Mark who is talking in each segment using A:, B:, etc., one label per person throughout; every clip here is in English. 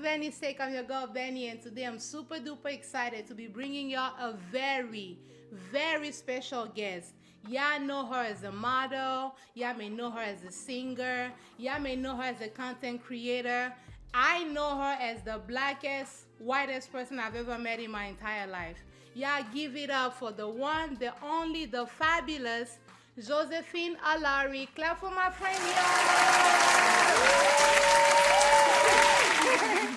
A: Benny Steak. I'm your girl Benny, and today I'm super duper excited to be bringing y'all a very, very special guest. Y'all know her as a model, y'all may know her as a singer, y'all may know her as a content creator. I know her as the blackest, whitest person I've ever met in my entire life. Y'all give it up for the one, the only, the fabulous Joséphine Alarie. Clap for my friend, y'all.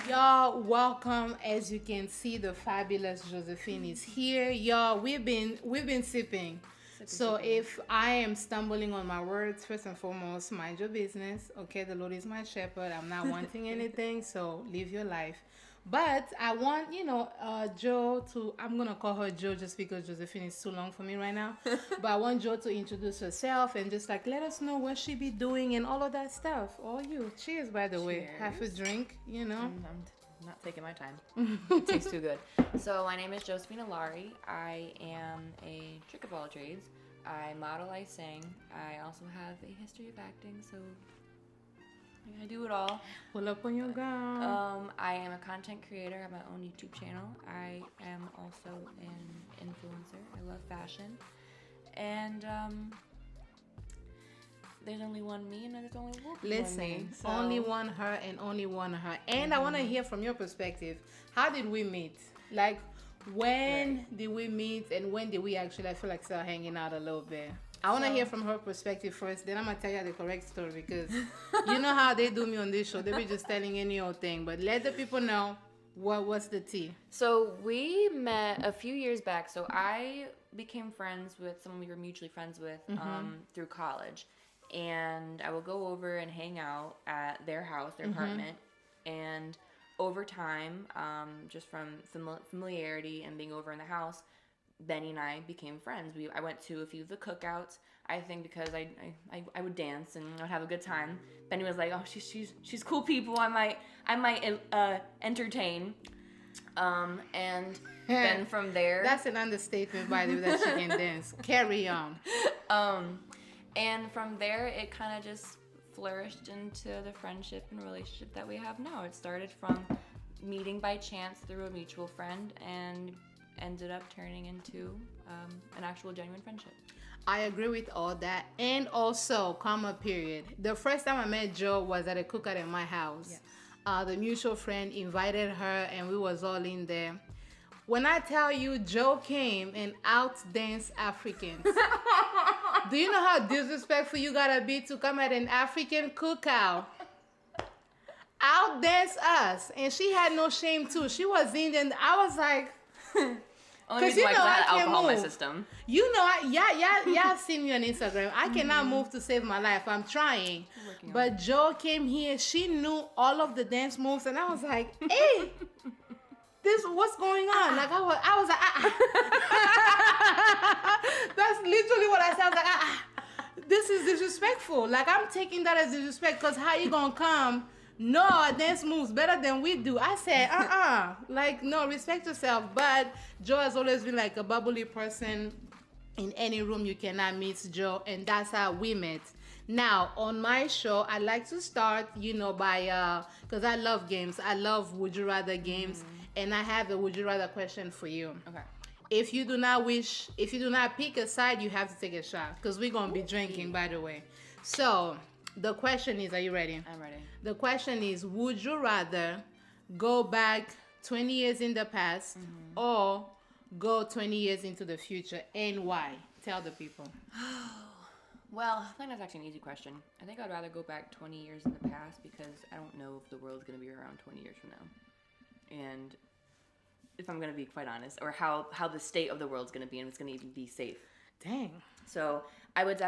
A: Y'all, welcome. As you can see, the fabulous Joséphine is here. Y'all, we've been sipping. So if I am stumbling on my words, first and foremost, mind your business. Okay, the Lord is my shepherd. I'm not wanting anything, so live your life. But I want, Joe to, I'm going to call her Joe just because Joséphine is too long for me right now. But I want Joe to introduce herself and just like let us know what she be doing and all of that stuff. All you. Cheers, by the way. Half a drink,
B: I'm not taking my time. It tastes too good. So my name is Joséphine Alarie. I am a trick of all trades. I model, I sing. I also have a history of acting, so I do it all.
A: Pull up on your girl.
B: I am a content creator. I have my own YouTube channel. I am also an influencer. I love fashion. And there's only one me and there's only one
A: Listen,
B: me, so.
A: only one her and only one her. And I want to hear from your perspective. How did we meet? Like, when did we meet and when did we actually, I feel like, start hanging out a little bit? I want to hear from her perspective first, then I'm going to tell you the correct story because you know how they do me on this show. They be just telling any old thing. But let the people know what's the tea.
B: So we met a few years back. So I became friends with someone we were mutually friends with through college. And I will go over and hang out at their house, their apartment. And over time, just from familiarity and being over in the house, Benny and I became friends. I went to a few of the cookouts. I think because I would dance and I would have a good time. Benny was like, "Oh, she's cool people. I might entertain." And then from there,
A: that's an understatement, by the way, that she can dance. Carry on.
B: And from there, it kind of just flourished into the friendship and relationship that we have now. It started from meeting by chance through a mutual friend and ended up turning into an actual genuine friendship.
A: I agree with all that. And also, comma period. The first time I met Joe was at a cookout at my house. Yes. The mutual friend invited her and we was all in there. When I tell you Joe came and outdanced Africans. Do you know how disrespectful you gotta be to come at an African cookout? Outdance us. And she had no shame too. She was Indian. I was like...
B: Only reason why I had alcohol in my system.
A: You know, y'all seen me on Instagram. I cannot move to save my life. I'm trying. But Joe came here. She knew all of the dance moves. And I was like, hey... what's going on? Like I was like, That's literally what I said. I was like, this is disrespectful. Like I'm taking that as disrespect because how you gonna come? No, our dance moves better than we do. I said, like no, respect yourself. But Joe has always been like a bubbly person. In any room you cannot meet Joe, and that's how we met. Now, on my show, I like to start, by, because I love games. I love Would You Rather games. And I have a Would You Rather question for you.
B: Okay.
A: If you do not pick a side, you have to take a shot. Because we're going to be drinking, by the way. So, the question is, are you ready?
B: I'm ready.
A: The question is, would you rather go back 20 years in the past or go 20 years into the future? And why? Tell the people.
B: Well, I think that's actually an easy question. I think I'd rather go back 20 years in the past because I don't know if the world's going to be around 20 years from now. And if I'm going to be quite honest, or how the state of the world's going to be and it's going to even be safe.
A: Dang.
B: So I would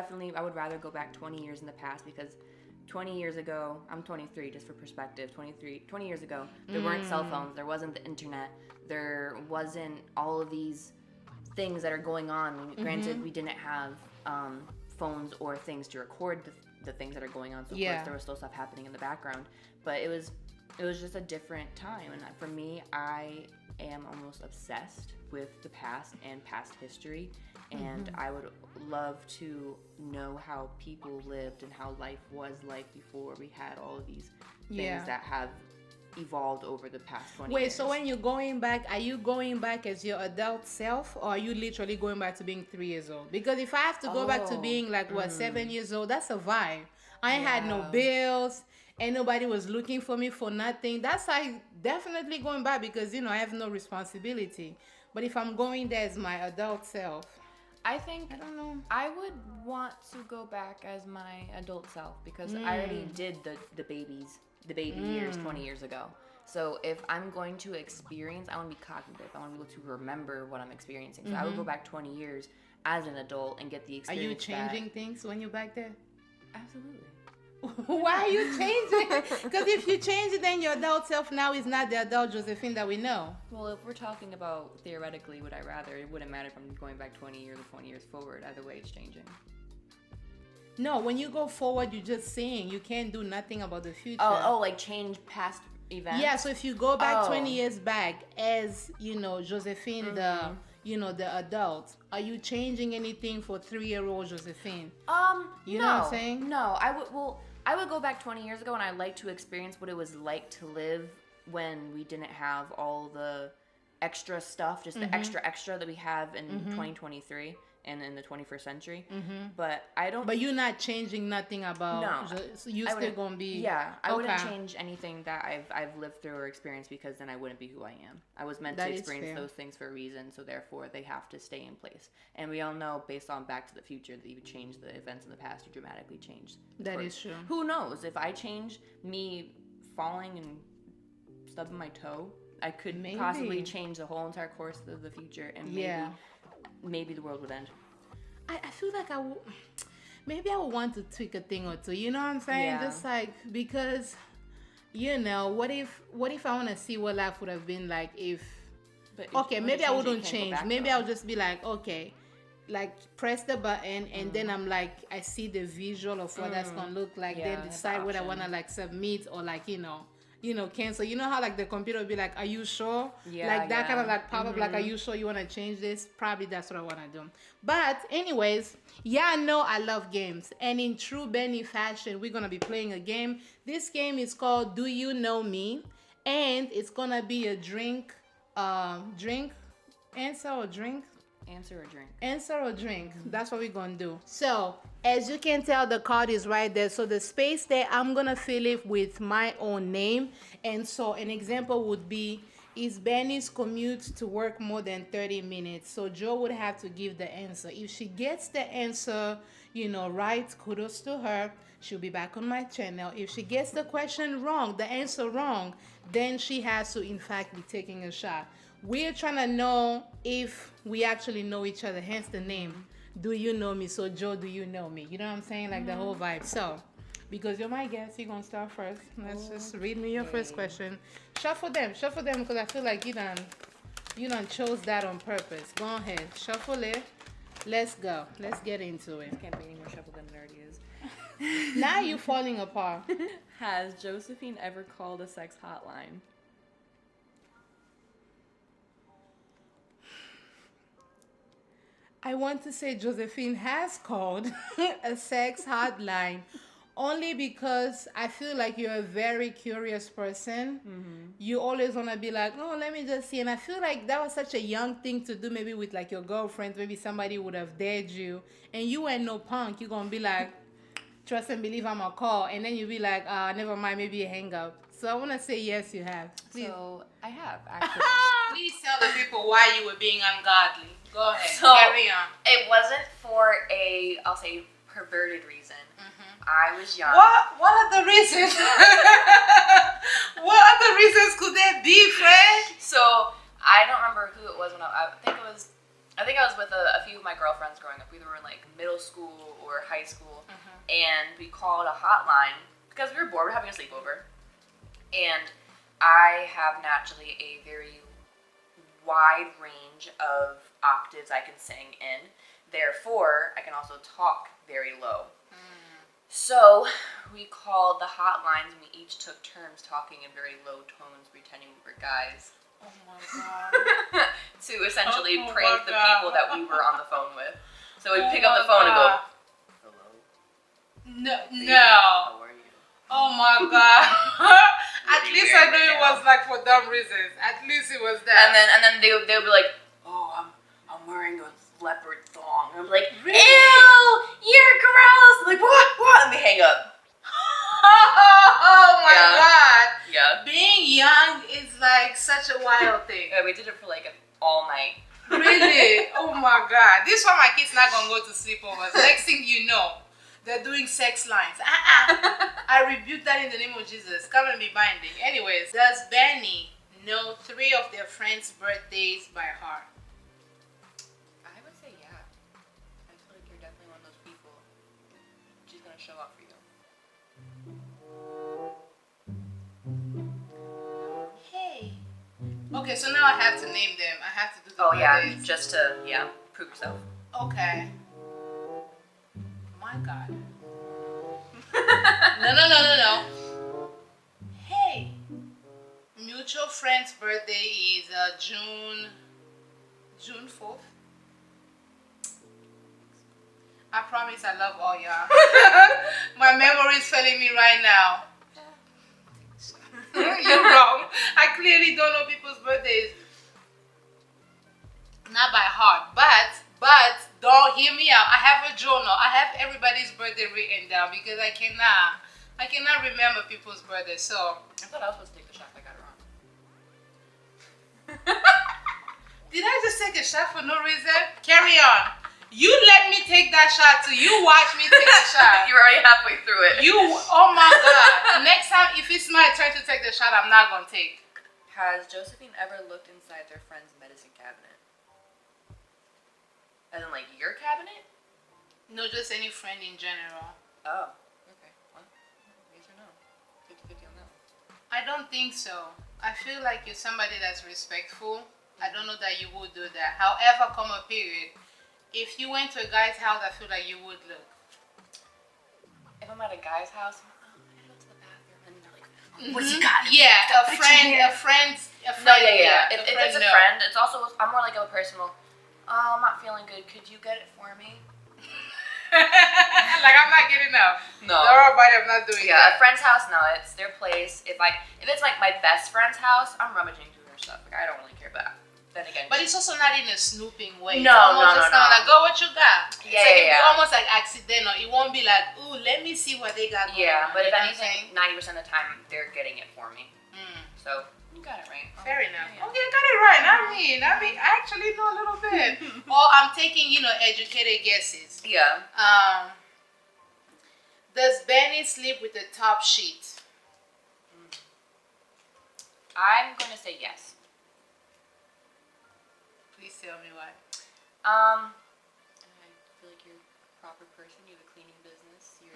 B: rather go back 20 years in the past because 20 years ago, I'm 23, just for perspective, 20 years ago, there weren't cell phones, there wasn't the internet, there wasn't all of these things that are going on. Granted, we didn't have phones or things to record the things that are going on, so of course there was still stuff happening in the background, but it was just a different time. And for me, I am almost obsessed with the past and past history, and I would love to know how people lived and how life was like before we had all of these things that have evolved over the past 20
A: Wait,
B: years.
A: so when you're going back, are you going back as your adult self, or are you literally going back to being 3 years old? Because if I have to go back to being like 7 years old, that's a vibe. I ain't had no bills, and nobody was looking for me for nothing. That's like definitely going back because I have no responsibility. But if I'm going there as my adult self,
B: I think
A: I don't know.
B: I would want to go back as my adult self because I already did the baby years 20 years ago. So if I'm going to experience, I want to be cognitive. I want to be able to remember what I'm experiencing. So I would go back 20 years as an adult and get the experience.
A: Are you changing things when you're back there?
B: Absolutely.
A: Why are you changing? Because if you change it, then your adult self now is not the adult Joséphine that we know.
B: Well, if we're talking about theoretically, would I rather? It wouldn't matter if I'm going back 20 years or 20 years forward. Either way, it's changing.
A: No, when you go forward, you're just saying you can't do nothing about the future.
B: Oh, like change past events?
A: Yeah, so if you go back 20 years back as, Joséphine, the adult, are you changing anything for 3-year-old Joséphine? You know what I'm saying?
B: No, I would go back 20 years ago and I'd like to experience what it was like to live when we didn't have all the extra stuff, just the extra that we have in 2023 and in the 21st century. But I don't...
A: But you're not changing nothing about...
B: No.
A: So you're still going to be...
B: Yeah, I wouldn't change anything that I've lived through or experienced because then I wouldn't be who I am. I was meant to experience those things for a reason, so therefore they have to stay in place. And we all know, based on Back to the Future, that you change the events in the past, you dramatically change.
A: That is true.
B: Who knows? If I change me falling and stubbing my toe, I could possibly change the whole entire course of the future, and maybe the world would end.
A: I feel like maybe I would want to tweak a thing or two. You know what I'm saying?
B: Yeah.
A: Just like, because, what if I want to see what life would have been like if... Okay, maybe I wouldn't change. Maybe I'll just be like, okay, like press the button and then I'm like, I see the visual of what that's going to look like. Then decide whether I want to like submit or like, cancel. You know how like the computer will be like, are you sure? Like that kind of like pop up, like, are you sure you want to change this? Probably that's what I want to do. But anyways, I know I love games. And in true Benny fashion, we're going to be playing a game. This game is called Do You Know Me? And it's going to be a drink, answer or drink?
B: Answer or drink.
A: Answer or drink. That's what we're going to do. So, as you can tell, the card is right there. So, the space there, I'm going to fill it with my own name. And so, an example would be, is Benny's commute to work more than 30 minutes? So, Joe would have to give the answer. If she gets the answer, right, kudos to her. She'll be back on my channel. If she gets the question wrong, the answer wrong, then she has to, in fact, be taking a shot. We're trying to know if we actually know each other, hence the name. Do you know me? So, Joe, do you know me? You know what I'm saying? Like the whole vibe. So, because you're my guest, you're going to start first. Let's just read me your first question. Shuffle them because I feel like you done chose that on purpose. Go ahead. Shuffle it. Let's go. Let's get into it.
B: It can't be any more shuffle than it already is.
A: Now you're falling apart.
B: Has Joséphine ever called a sex hotline?
A: I want to say Joséphine has called a sex hotline only because I feel like you're a very curious person. You always want to be like, oh, let me just see. And I feel like that was such a young thing to do, maybe with like your girlfriend. Maybe somebody would have dared you. And you ain't no punk. You're going to be like, trust and believe I'm a call. And then you'll be like, never mind, maybe a hang up. So I want to say yes, you have. Please.
B: So I have, actually.
A: Please tell the people why you were being ungodly. Go ahead.
B: So,
A: carry on.
B: It wasn't for a, I'll say, perverted reason. I was young.
A: What are the reasons? What other reasons could there be, Fred?
B: So I don't remember who it was when I think I was with a few of my girlfriends growing up. We were in like middle school or high school, and we called a hotline because we were bored. We were having a sleepover, and I have naturally a very wide range of octaves I can sing in. Therefore, I can also talk very low. So we called the hotlines and we each took turns talking in very low tones, pretending we were guys.
A: Oh my god.
B: To essentially prank the people that we were on the phone with. So we'd pick up the phone and go, hello?
A: No.
B: How are you?
A: Oh my god. At least I know it was like for dumb reasons. At least it was that.
B: And then they'll be like, oh, I'm wearing a leopard thong. And I'm like,
A: Really?
B: ew, you're gross. I'm like, what? And they hang up.
A: Oh my God.
B: Yeah.
A: Being young is like such a wild thing.
B: Yeah, we did it for like all night.
A: Really? Oh my God. This is why my kids not gonna go to sleepovers. Next thing you know, they're doing sex lines. I rebuke that in the name of Jesus. Come and be binding. Anyways, does Benny know 3 of their friends' birthdays by heart?
B: I would say yeah. I feel like you're definitely one of those people. She's gonna show up for you.
A: Hey. Okay, so now I have to name them. I have to do the
B: Oh yeah,
A: birthdays.
B: just to prove yourself.
A: Okay. My God. No. Hey. Mutual friend's birthday is June 4th. I promise I love all y'all. My memory is failing me right now. You're wrong. I clearly don't know people's birthdays. Not by heart, but don't hear me out. I have a journal. I have everybody's birthday written down because I cannot remember people's birthdays. So
B: I thought I was supposed to take the shot. I got it wrong.
A: did I just take a shot for no reason? Carry on. You let me take that shot too. You watch me take the shot.
B: You're already halfway through it.
A: Oh my God. Next time, if it's my turn to take the shot, I'm not gonna take.
B: Has Joséphine ever looked inside their friend's medicine cabinet? As in, like, your cabinet?
A: No, just any friend in general.
B: Oh, okay. Well, yes or no? 50-50 on that one.
A: I don't think so. I feel like you're somebody that's respectful. I don't know that you would do that. However, come a period, if you went to a guy's house, I feel like you would look.
B: If I'm at a guy's house, I'm like, I go to the bathroom, and they're like, what's he got?
A: Yeah, a friend.
B: No, yeah. If it's a
A: no.
B: friend, it's also, I'm more like a personal, oh, I'm not feeling good. Could you get it for me?
A: Like I'm not getting up.
B: No.
A: Don't worry about it, I'm not doing
B: Yeah,
A: that.
B: a friend's house, no, it's their place. If it's like my best friend's house, I'm rummaging through her stuff. Like I don't really care about. Then again,
A: But it's also not in a snooping way.
B: No,
A: it's almost
B: no,
A: just
B: no,
A: kind of
B: no.
A: like, go what you got. It's
B: Yeah,
A: like
B: yeah,
A: it'll be
B: yeah.
A: almost like accidental. It won't be like, ooh, let me see what they got going
B: yeah,
A: on.
B: but
A: You
B: if
A: know what I'm
B: anything, 90% of the time they're getting it for me. So you got it right.
A: Fair enough.
B: Yeah.
A: Okay, I got it right. I mean, I actually know a little bit. Or I'm taking, educated guesses.
B: Yeah.
A: Does Benny sleep with the top sheet?
B: I'm gonna say yes.
A: Please tell me why.
B: I feel like you're a proper person. You have a cleaning business. You're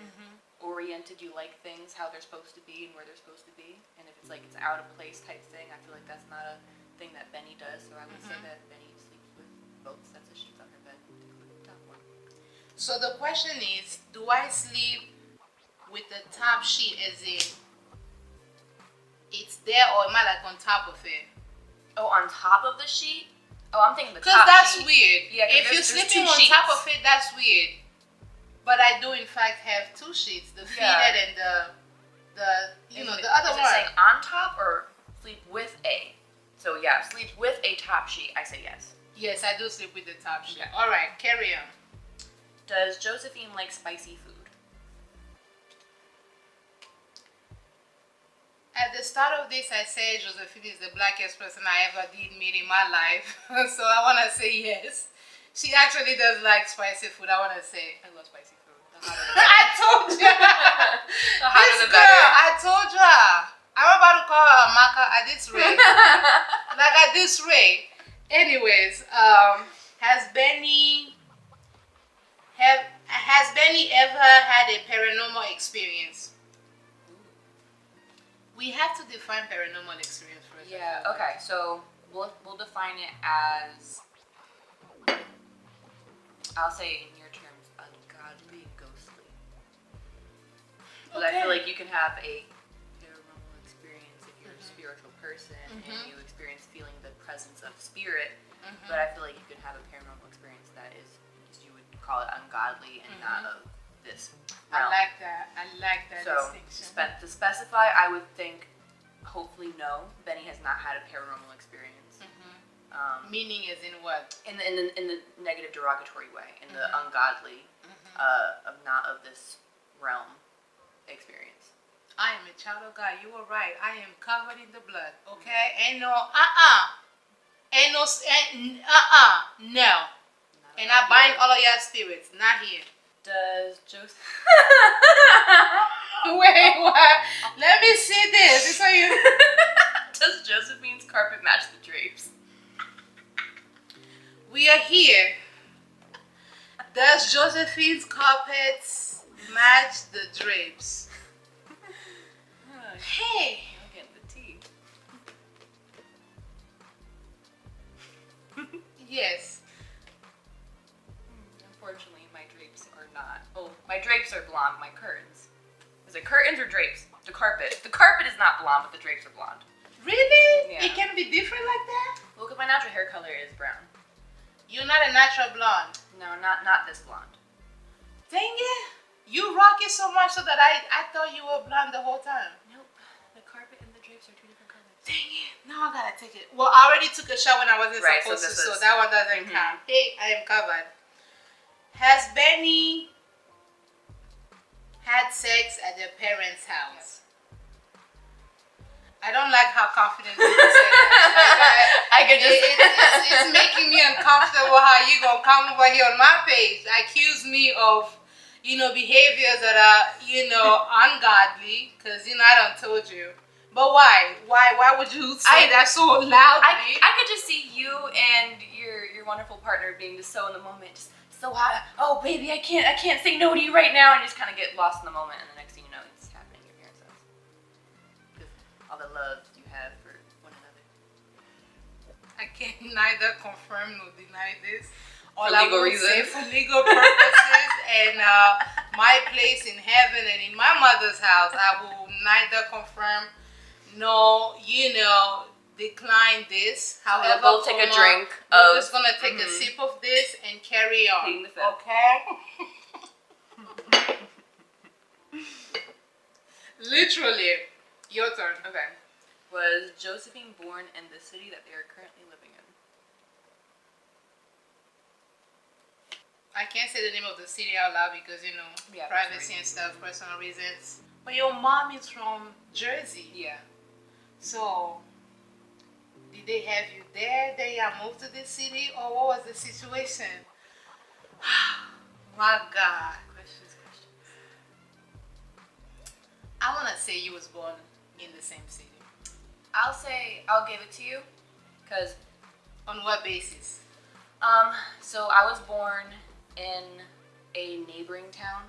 B: oriented. You like things how they're supposed to be and where they're supposed to be. And if it's like it's out of place type thing, I feel like that's not a thing that Benny does. So I would say that Benny sleeps with both sets of sheets on her bed, including the top one.
A: So the question is, do I sleep with the top sheet as in it's there, or am I like on top of it?
B: Oh, on top of the sheet? Oh, I'm thinking the top
A: Because that's
B: sheet.
A: weird.
B: Yeah, 'cause
A: if you're
B: there's
A: sleeping
B: two
A: on
B: sheets.
A: top of it, that's weird. But I do in fact have 2 sheets, the fitted and the other
B: Is
A: one.
B: it saying on top or sleep with a? So yeah, sleep with a top sheet. I say yes.
A: Yes, I do sleep with the top sheet.
B: Okay.
A: All right, carry on.
B: Does Joséphine like spicy food?
A: At the start of this, I said Joséphine is the blackest person I ever did meet in my life. So I want to say yes. She actually does like spicy food, I want to say.
B: I love spicy food. The hotter the
A: I
B: better.
A: told you.
B: The hotter
A: This
B: the
A: girl,
B: better.
A: I told you. I'm about to call her Amaka at this rate. Like at this rate. Anyways, has Benny ever had a paranormal experience? We have to define paranormal experience first.
B: Yeah. Okay. So we'll define it as, I'll say in your terms, ungodly, ghostly. But I feel like you can have a paranormal experience if you're a spiritual person and you experience feeling the presence of spirit. But I feel like you could have a paranormal experience that is, you would call it ungodly and not of this realm.
A: I like that
B: So
A: distinction.
B: to specify, I would think hopefully know, Benny has not had a paranormal experience.
A: Meaning is in what?
B: In the negative derogatory way, in the ungodly, not of this realm experience.
A: I am a child of God. You were right. I am covered in the blood. Okay? Ain't no Ain't no no. And I bind all of your spirits. Not here.
B: Does Joseph?
A: Wait, what? Let me see this. This are you.
B: Does Josephine's carpet match the drapes?
A: We are here. Does Josephine's carpets match the drapes? Hey.
B: I'm getting the tea.
A: Yes.
B: Unfortunately, my drapes are not. Oh, my drapes are blonde. My curtains. Is it curtains or drapes? The carpet. The carpet is not blonde, but the drapes are blonde.
A: Really?
B: Yeah.
A: It can be different like that?
B: Look, at my natural hair color is brown.
A: You're not a natural blonde.
B: No, not this blonde.
A: Dang it. You rock it so much so that I thought you were blonde the whole time.
B: Nope. The carpet and the drapes are two different colors.
A: Dang it. Now I gotta take it. Well, I already took a shot when I wasn't
B: Right,
A: supposed
B: so
A: to,
B: this
A: so
B: is-
A: that one doesn't count. Hey, I am covered. Has Benny had sex at their parents' house? I don't like how confident you say that.
B: I could just.
A: It's making me uncomfortable how you gonna come over here on my page, accuse me of, behaviors that are, ungodly, because, I done told you. But why? Why would you say that so loudly?
B: I could just see you and your wonderful partner being just so in the moment, just so hot. Oh, baby, I can't say no to you right now, and you just kind of get lost in the moment, and the next thing you know, it's happening in your parents' house. All the love you have for one another.
A: I can neither confirm nor deny this.
B: For
A: All I
B: legal
A: will
B: reasons.
A: say for legal purposes and my place in heaven and in my mother's house, I will neither confirm nor, decline this.
B: So
A: However,
B: we'll both take a drink
A: we're
B: of-
A: just gonna take a sip of this and carry on.
B: Pleading the fifth.
A: Okay? Literally. Your turn.
B: Okay. Was Joséphine born in the city that they are currently living in?
A: I can't say the name of the city out loud because,
B: Yeah,
A: privacy and stuff, personal reasons. But your mom is from Jersey.
B: Yeah.
A: So, did they have you there? Then you moved to this city? Or what was the situation? My God.
B: Questions.
A: I want to say you was born in the same city.
B: I'll give it to you, because
A: On what basis?
B: so I was born in a neighboring town,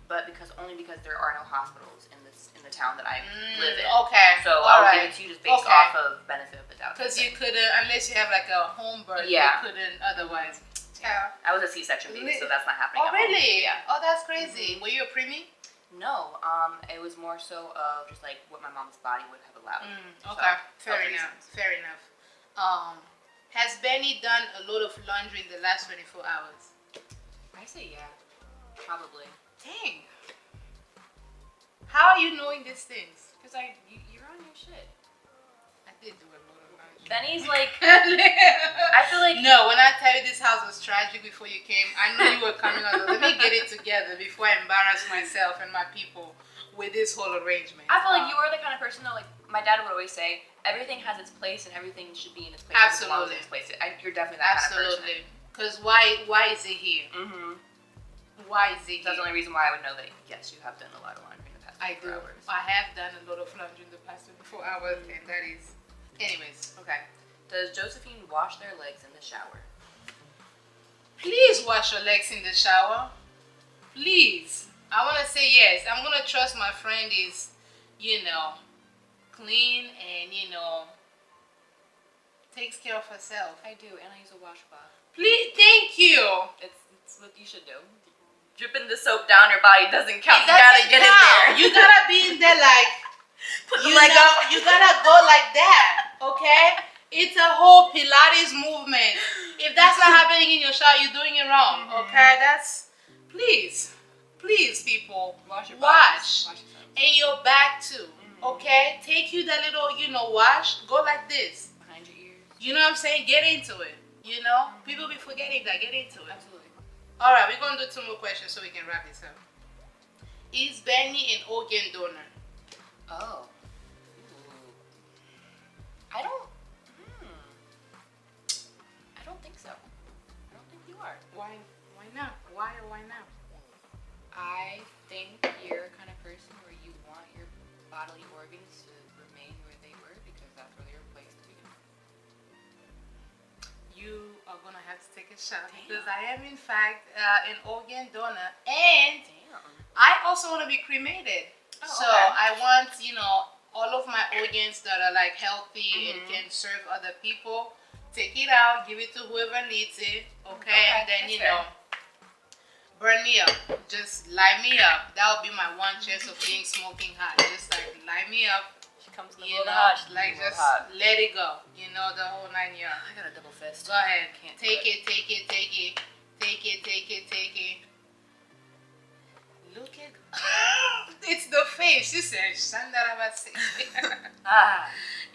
B: but only because there are no hospitals in the town that I live in.
A: Okay.
B: So
A: All
B: I'll
A: right.
B: give it to you just based
A: Okay.
B: off of benefit of the doubt.
A: Because you couldn't, unless you have like a home birth,
B: Yeah.
A: you couldn't otherwise. Yeah.
B: I was a C-section baby, so that's not happening.
A: Oh,
B: at home.
A: really?
B: Yeah.
A: Oh, that's crazy. Were you a preemie?
B: No, it was more so of just like what my mom's body would have allowed.
A: Okay,
B: So,
A: fair
B: health
A: enough.
B: reasons.
A: Fair enough. Has Benny done a lot of laundry in the last 24 hours?
B: I say yeah, probably.
A: Dang. How are you knowing these things?
B: Because you're on your shit.
A: I did do a lot of laundry.
B: Benny's like, I feel like
A: No, when I tell you this house was tragic before you came, I knew you were coming on. Let me get it together before I embarrass myself and my people with this whole arrangement.
B: I feel like you are the kind of person though. Like my dad would always say, everything has its place and everything should be in its place.
A: Absolutely.
B: It belongs in its place. You're definitely that
A: Absolutely. Because why is it here?
B: kind of person.
A: Why is it
B: That's
A: here?
B: the only reason why I would know that. Yes, you have done a lot of laundry in the past.
A: I
B: 24
A: do.
B: hours.
A: I have done a lot of laundry in the past 24 hours, and that is. Anyways,
B: Okay. Does Joséphine wash their legs in the shower?
A: please wash your legs in the shower. Please. I want to say yes. I'm going to trust my friend is, clean and, takes care of herself.
B: I do, and I use a washcloth.
A: Please, thank you.
B: It's what you should do. Dripping the soap down your body doesn't count.
A: It
B: You gotta
A: doesn't
B: get in
A: count.
B: there.
A: You gotta be in there like,
B: Put the leg up.
A: you gotta go like that, okay? It's a whole Pilates movement. If that's not happening in your shower, you're doing it wrong, okay? Please, people,
B: Wash your
A: wash.
B: bodies. Wash yourselves.
A: And your back too. Okay, take you that little, wash. Go like this.
B: Behind your ears.
A: You know what I'm saying? Get into it. People be forgetting that. Get into it.
B: Absolutely.
A: All right, we're gonna do 2 more questions so we can wrap this up. Is Benny an organ donor?
B: Oh. I don't. I don't think so. I don't think you are.
A: Why? Why not? Why or why not?
B: I think you're a kind of person where you want your bodily organs to remain where they were because that's where they were placed to begin with.
A: You are gonna have to take a shot because I am in fact an organ donor, and I also want to be cremated. So I want all of my organs that are like healthy and can serve other people. Take it out, give it to whoever needs it. Okay, and then burn me up. Just light me up. That would be my one chance of being smoking hot. Just like light me up.
B: She comes to the hot.
A: Like just let it go. The whole 9 yards.
B: I got a double fist.
A: Go ahead.
B: Can't
A: Take it. Look at it's the face. She said,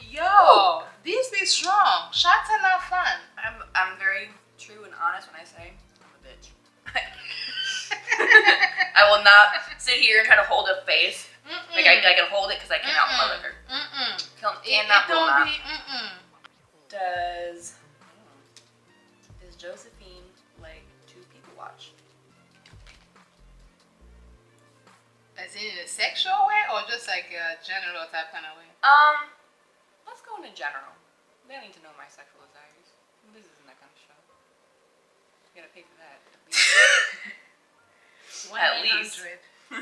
A: Yo, these be strong. Shots are not fun.
B: I'm very true and honest when I say I'm a bitch. I will not sit here and try to hold a face. Like I can hold it because I cannot hold it. Cannot hold that. Does Joséphine like to people watch?
A: As in a sexual way or just like a general type kind of way?
B: Let's go in general. They don't need to know my sexual desires. This isn't that kind of show. You gotta pay for that. At least.
A: 1-800.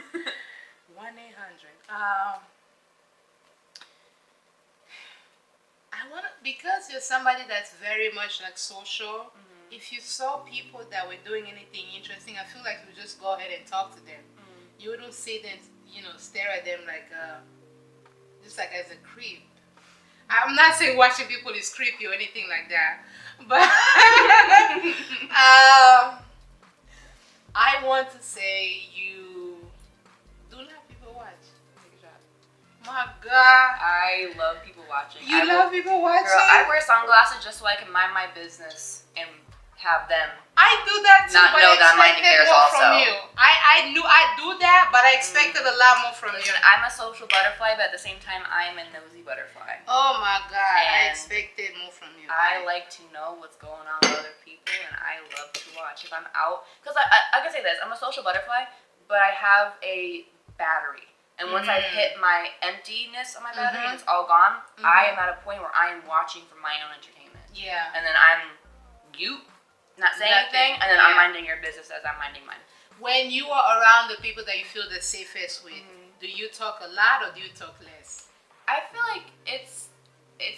A: I want to, because you're somebody that's very much like social, if you saw people that were doing anything interesting, I feel like you just go ahead and talk to them. You wouldn't sit and, stare at them like, just like as a creep. I'm not saying watching people is creepy or anything like that, but I want to say you do let people watch.
B: Take a shot.
A: My God.
B: I love people watching.
A: You love people watching?
B: Girl, I wear sunglasses just so I can mind my business and have them.
A: I do that too,
B: not
A: but
B: know
A: I
B: that I'm minding
A: expected
B: theirs
A: more
B: also.
A: from you. I knew I'd do that, but I expected a lot more from
B: Listen,
A: you.
B: I'm a social butterfly, but at the same time, I am a nosy butterfly.
A: Oh my God, I
B: And
A: expected more from you.
B: I like to know what's going on with other people, and I love to watch. If I'm out, because I can say this, I'm a social butterfly, but I have a battery. And once I've hit my emptiness of my battery and it's all gone, I am at a point where I am watching for my own entertainment.
A: Yeah.
B: And then I'm not saying anything, and then I'm minding your business as I'm minding mine.
A: When you are around the people that you feel the safest with, do you talk a lot or do you talk less?
B: I feel like it's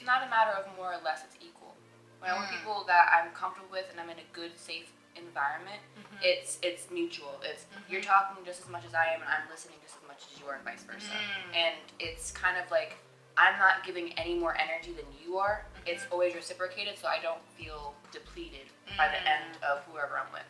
B: not a matter of more or less, it's equal. When I'm with people that I'm comfortable with and I'm in a good, safe environment, it's mutual. It's you're talking just as much as I am and I'm listening just as much as you are and vice versa. And it's kind of like I'm not giving any more energy than you are. It's always reciprocated, so I don't feel depleted by the end of whoever I'm with.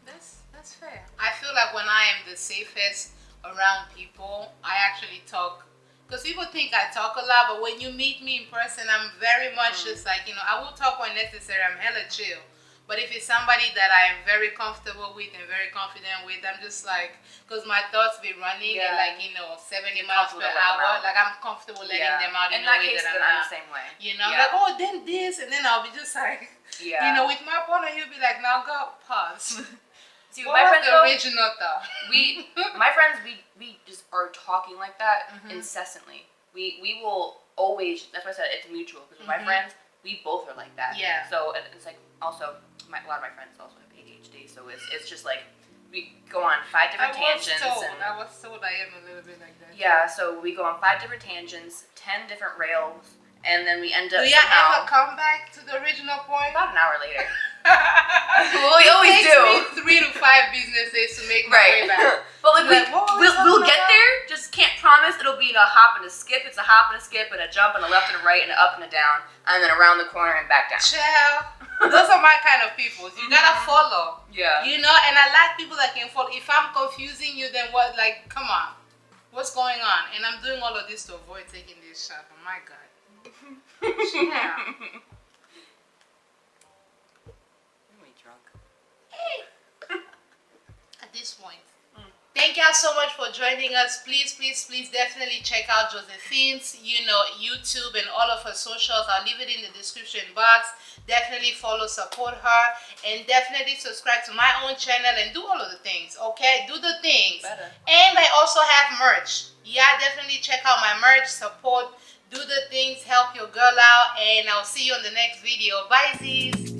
A: That's fair. I feel like when I am the safest around people, I actually talk. Because people think I talk a lot, but when you meet me in person, I'm very much just like, I will talk when necessary. I'm hella chill. But if it's somebody that I am very comfortable with and very confident with, I'm just like, because my thoughts be running at like, 70 miles per hour. Like, I'm comfortable letting them out in a way that I'm
B: the same way.
A: Like, oh, then this, and then I'll be just like, with my partner, he'll be like, now go, pause.
B: See,
A: what
B: my
A: was
B: friends,
A: the original thought?
B: My friends, we just are talking like that incessantly. We will always, that's why I said it's mutual, because with my friends, we both are like that.
A: Yeah.
B: So it's like, also, a lot of my friends also have ADHD, so it's just like, we go on 5 different tangents.
A: I was told I am a little bit like that.
B: Yeah, so we go on 5 different tangents, 10 different rails, and then we end up
A: Do you ever come back to the original point?
B: About an hour later. Well, we always do.
A: It takes me 3 to 5 business days to make my way back.
B: But like we'll get there. Just can't promise it'll be a hop and a skip. It's a hop and a skip and a jump and a left and a right and an up and a down and then around the corner and back down.
A: Child. Those are my kind of people. You gotta follow.
B: Yeah.
A: And I like people that can follow. If I'm confusing you, then what? Like, come on. What's going on? And I'm doing all of this to avoid taking this shot. Oh my God. Yeah.
B: I'm way drunk.
A: At this point. Thank y'all so much for joining us. Please, please, please definitely check out Joséphine's, YouTube and all of her socials. I'll leave it in the description box. Definitely follow, support her, and definitely subscribe to my own channel and do all of the things, okay? Do the things.
B: Better.
A: And I also have merch. Yeah, definitely check out my merch, support, do the things, help your girl out, and I'll see you on the next video. Bye, Z's.